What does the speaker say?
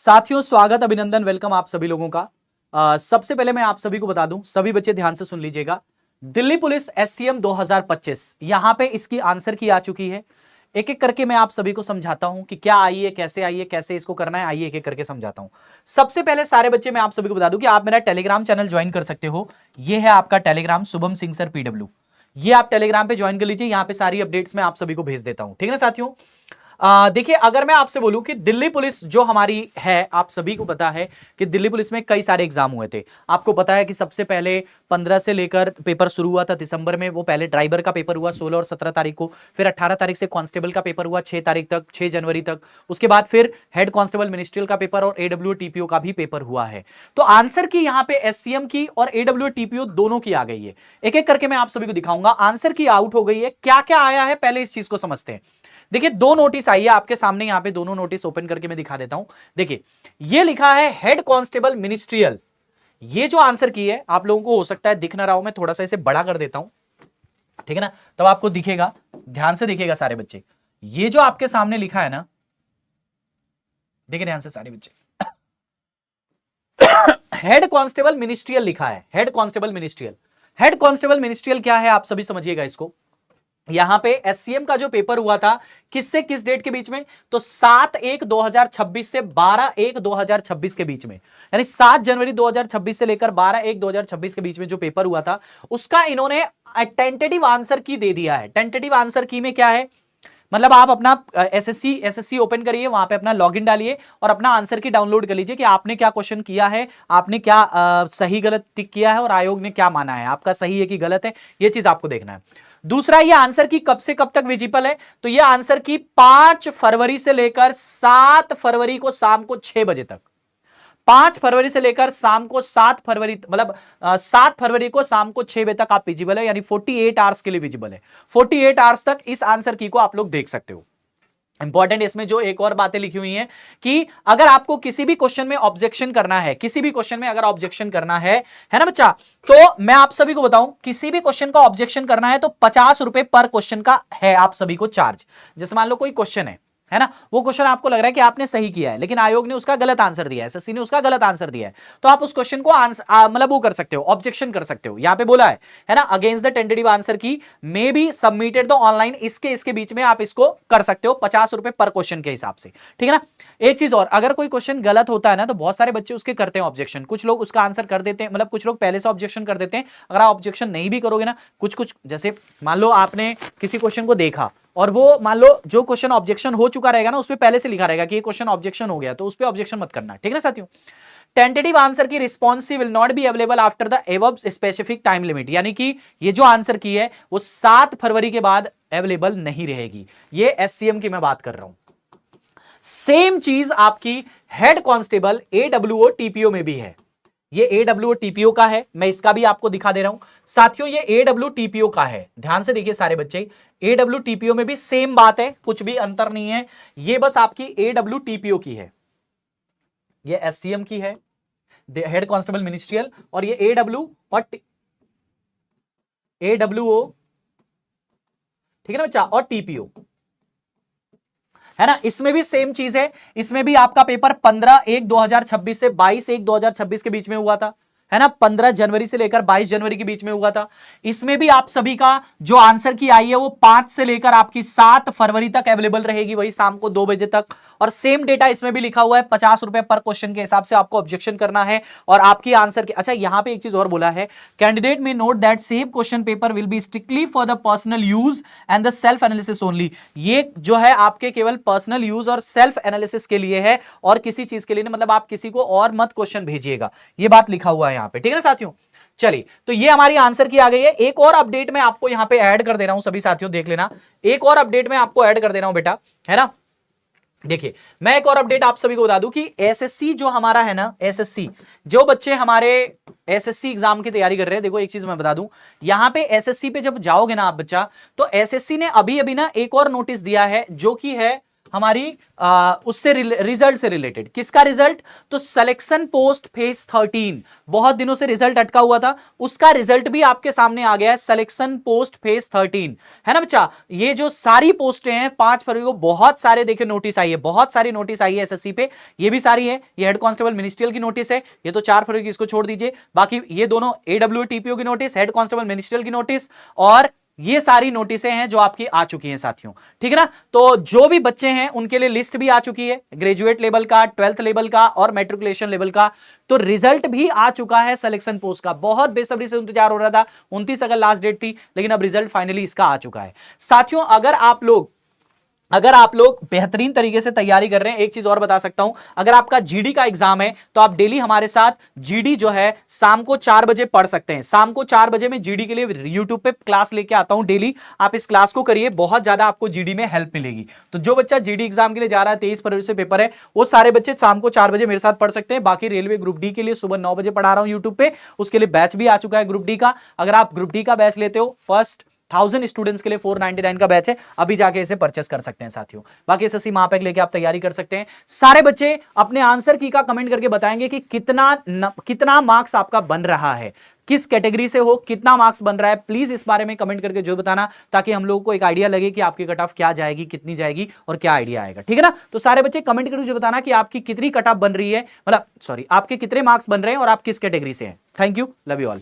साथियों स्वागत अभिनंदन वेलकम आप सभी लोगों का। सबसे पहले मैं आप सभी को बता दूं, सभी बच्चे ध्यान से सुन लीजिएगा। दिल्ली पुलिस एससीएम 2025 यहां पे इसकी आंसर की आ चुकी है। एक एक करके मैं आप सभी को समझाता हूं कि क्या आई है, कैसे इसको करना है। आइए एक एक करके समझाता हूं। सबसे पहले सारे बच्चे मैं आप सभी को बता दूं कि आप मेरा टेलीग्राम चैनल ज्वाइन कर सकते हो। यह है आपका Telegram Shubham Singh sir PW. ये आप टेलीग्राम पे ज्वाइन कर लीजिए। यहां पे सारी अपडेट्स मैं आप सभी को भेज देता हूं, ठीक है ना साथियों। देखिए, अगर मैं आपसे बोलूं कि दिल्ली पुलिस जो हमारी है, आप सभी को पता है कि दिल्ली पुलिस में कई सारे एग्जाम हुए थे। आपको पता है कि सबसे पहले 15 से लेकर पेपर शुरू हुआ था दिसंबर में। वो पहले ड्राइवर का पेपर हुआ 16 और 17 तारीख को। फिर 18 तारीख से कांस्टेबल का पेपर हुआ 6 तारीख तक, 6 जनवरी तक। उसके बाद फिर हेड कांस्टेबल मिनिस्ट्रियल का पेपर और एडब्ल्यू टीपीओ का भी पेपर हुआ है। तो आंसर की यहां पे एससीएम की और एडब्ल्यू टीपीओ दोनों की आ गई है। एक एक करके मैं आप सभी को दिखाऊंगा। आंसर की आउट हो गई है, क्या क्या आया है पहले इस चीज को समझते हैं। देखिए, दो नोटिस आई है आपके सामने। यहां पे दोनों नोटिस ओपन करके मैं दिखा देता हूं। देखिए, ये लिखा है हेड कांस्टेबल मिनिस्ट्रियल। ये जो आंसर की है, आप लोगों को हो सकता है दिख ना रहा हो, मैं थोड़ा सा इसे बड़ा कर देता हूं, ठीक है ना, तब आपको दिखेगा। ध्यान से देखिएगा सारे बच्चे। ये जो आपके सामने लिखा है ना, देखिए ध्यान से सारे बच्चे, हेड कांस्टेबल मिनिस्ट्रियल लिखा है। Head constable ministerial, head constable ministerial क्या है आप सभी समझिएगा इसको। यहां पे एससीएम का जो पेपर हुआ था किससे किस डेट के बीच में, तो 7/1/2026 से 12/1/2026 के बीच में, यानी 7 जनवरी 2026 से लेकर 12/1/2026 के बीच में जो पेपर हुआ था, उसका इन्होंने टेंटेटिव आंसर की दे दिया है। टेंटेटिव आंसर की में क्या है, मतलब आप अपना एसएससी ओपन करिए, वहां पे अपना लॉगिन डालिए और अपना आंसर की डाउनलोड कर लीजिए कि आपने क्या क्वेश्चन किया है, आपने क्या सही गलत टिक किया है और आयोग ने क्या माना है, आपका सही है कि गलत है, ये चीज आपको देखना है। दूसरा, ये आंसर की कब से कब तक विजिबल है, तो ये आंसर की 5 फरवरी से लेकर 7 फरवरी को शाम को 6 बजे तक। 5 फरवरी से लेकर शाम को 7 फरवरी, मतलब 7 फरवरी को शाम को 6 बजे तक आप विजिबल है, यानी 48 आवर्स के लिए विजिबल है। 48 आवर्स तक इस आंसर की को आप लोग देख सकते हो। इंपॉर्टेंट इसमें जो एक और बातें लिखी हुई हैं कि अगर आपको किसी भी क्वेश्चन में ऑब्जेक्शन करना है, किसी भी क्वेश्चन में अगर ऑब्जेक्शन करना है ना बच्चा, तो मैं आप सभी को बताऊं, किसी भी क्वेश्चन का ऑब्जेक्शन करना है तो 50 रुपए पर क्वेश्चन का है आप सभी को चार्ज। जैसे मान लो कोई क्वेश्चन है ना, वो क्वेश्चन आपको लग रहा है कि आपने सही किया है, लेकिन आयोग ने उसका गलत आंसर दिया है, एसएससी ने उसका गलत आंसर दिया है, तो आप उस क्वेश्चन को मतलब वो कर सकते हो, ऑब्जेक्शन कर सकते हो। यहां पे बोला है ना, अगेंस्ट द टेंटेटिव आंसर की may be submitted the online, इसके बीच में आप इसको कर सकते हो 50 रुपए पर क्वेश्चन के हिसाब से, ठीक है ना। एक चीज और, अगर कोई क्वेश्चन गलत होता है ना, तो बहुत सारे बच्चे उसके करते हैं ऑब्जेक्शन। कुछ लोग उसका आंसर कर देते हैं, मतलब कुछ लोग पहले से ऑब्जेक्शन कर देते हैं। अगर आप ऑब्जेक्शन नहीं भी करोगे ना, कुछ जैसे मान लो आपने किसी क्वेश्चन को देखा और वो मान लो जो क्वेश्चन ऑब्जेक्शन हो चुका रहेगा ना, उस पे पहले से लिखा रहेगा कि ये क्वेश्चन ऑब्जेक्शन हो गया, तो उस पे ऑब्जेक्शन मत करना, ठीक है ना साथियों। टेंटेटिव आंसर की response will not be available after the above specific time limit, यानी कि ये जो आंसर की है वो 7 फरवरी के बाद अवेलेबल नहीं रहेगी। ये एससीएम की मैं बात कर रहा हूं। सेम चीज आपकी हेड कांस्टेबल एडब्ल्यूओ टीपीओ में भी है। ये एडब्ल्यूओ टीपीओ का है, मैं इसका भी आपको दिखा दे रहा हूं साथियों। ये एडब्ल्यू टीपीओ का है, ध्यान से देखिए सारे बच्चे। एडब्ल्यू टीपीओ में भी सेम बात है, कुछ भी अंतर नहीं है। ये बस आपकी एडब्ल्यू टीपीओ की है, ये एससीएम की है, हेड कांस्टेबल मिनिस्ट्रियल, और ये एडब्ल्यू और एडब्ल्यूओ, ठीक है ना बच्चा, और टीपीओ है ना। इसमें भी सेम चीज है। इसमें भी आपका पेपर 15/1/2026 से 22/1/2026 के बीच में हुआ था, है ना। 15 जनवरी से लेकर 22 जनवरी के बीच में हुआ था। इसमें भी आप सभी का जो आंसर की आई है वो 5 से लेकर आपकी 7 फरवरी तक अवेलेबल रहेगी, वही शाम को 2 बजे तक। और सेम डेटा इसमें भी लिखा हुआ है, 50 रुपए पर क्वेश्चन के हिसाब से आपको ऑब्जेक्शन करना है और आपकी आंसर की। अच्छा, यहां पे एक चीज और बोला है, कैंडिडेट में note that same question paper will be strictly for the personal use and the self analysis only. ये जो है आपके केवल पर्सनल यूज और सेल्फ एनालिसिस के लिए है और किसी चीज के लिए नहीं, मतलब आप किसी को और मत क्वेश्चन भेजिएगा, ये बात लिखा हुआ है यहां पे, ठीक है ना साथियों। चलिए, तो ये हमारी आंसर की आ गई है। एक और अपडेट मैं आपको यहां पे ऐड कर दे रहा हूं, सभी साथियों देख लेना। एक और अपडेट मैं आपको ऐड कर दे रहा हूं बेटा, है ना। देखिए, मैं एक और अपडेट आप सभी को बता दूं कि एसएससी जो हमारा है ना, एसएससी जो बच्चे हमारे एसएससी एग्जाम की तैयारी कर रहे हैं, देखो एक चीज मैं बता दूं, यहां पे एसएससी पे जब जाओगे ना आप बच्चा, तो एसएससी ने अभी अभी ना एक और नोटिस दिया है, जो कि है हमारी उससे रिजल्ट से रिलेटेड। किसका रिजल्ट? तो सिलेक्शन पोस्ट फेज 13, बहुत दिनों से रिजल्ट अटका हुआ था, उसका रिजल्ट भी आपके सामने आ गया है, सिलेक्शन पोस्ट फेज 13, है ना बच्चा। ये जो सारी पोस्टें हैं 5 फरवरी को बहुत सारे देखिए नोटिस आई है, बहुत सारी नोटिस आई है एसएससी पे, ये भी सारी है। ये हेड कांस्टेबल मिनिस्ट्रियल की नोटिस है, ये तो 4 फरवरी की, इसको छोड़ दीजिए। बाकी ये दोनों एडब्ल्यू टीपीओ की नोटिस, हेड कांस्टेबल मिनिस्ट्रियल की नोटिस, और ये सारी नोटिसें हैं जो आपकी आ चुकी हैं साथियों, ठीक है ना। तो जो भी बच्चे हैं उनके लिए लिस्ट भी आ चुकी है, ग्रेजुएट लेवल का, 12th लेवल का और मैट्रिकुलेशन लेवल का। तो रिजल्ट भी आ चुका है सिलेक्शन पोस्ट का, बहुत बेसब्री से इंतजार हो रहा था, 29 अगस्त लास्ट डेट थी, लेकिन अब रिजल्ट फाइनली इसका आ चुका है साथियों। अगर आप लोग बेहतरीन तरीके से तैयारी कर रहे हैं, एक चीज और बता सकता हूं, अगर आपका जीडी का एग्जाम है तो आप डेली हमारे साथ जीडी जो है शाम को 4 बजे पढ़ सकते हैं। शाम को 4 बजे मैं जीडी के लिए यूट्यूब पे क्लास लेके आता हूं डेली, आप इस क्लास को करिए, बहुत ज्यादा आपको जीडी में हेल्प मिलेगी। तो जो बच्चा जीडी एग्जाम के लिए जा रहा है, 23 फरवरी से पेपर है, वो सारे बच्चे शाम को 4 बजे मेरे साथ पढ़ सकते हैं। बाकी रेलवे ग्रुप डी के लिए सुबह 9 बजे पढ़ा रहा हूं यूट्यूब पे, उसके लिए बैच भी आ चुका है ग्रुप डी का। अगर आप ग्रुप डी का बैच लेते हो, फर्स्ट 1000 स्टूडेंट्स के लिए 499 का बैच है, अभी जाके इसे परचेस कर सकते हैं साथियों। बाकी एसएससी महापैक लेके आप तैयारी कर सकते हैं। सारे बच्चे अपने आंसर की का कमेंट करके बताएंगे कि कितना मार्क्स आपका बन रहा है, किस कैटेगरी से हो, कितना मार्क्स बन रहा है, प्लीज इस बारे में कमेंट करके जो बताना, ताकि हम लोगों को एक आइडिया लगे कि आपकी कट ऑफ क्या जाएगी, कितनी जाएगी और क्या आइडिया आएगा, ठीक है ना। तो सारे बच्चे कमेंट करके जो बताना कि आपकी कितनी कट ऑफ बन रही है, मतलब सॉरी आपके कितने मार्क्स बन रहे हैं और आप किस कैटेगरी से हैं। Thank you, love you all.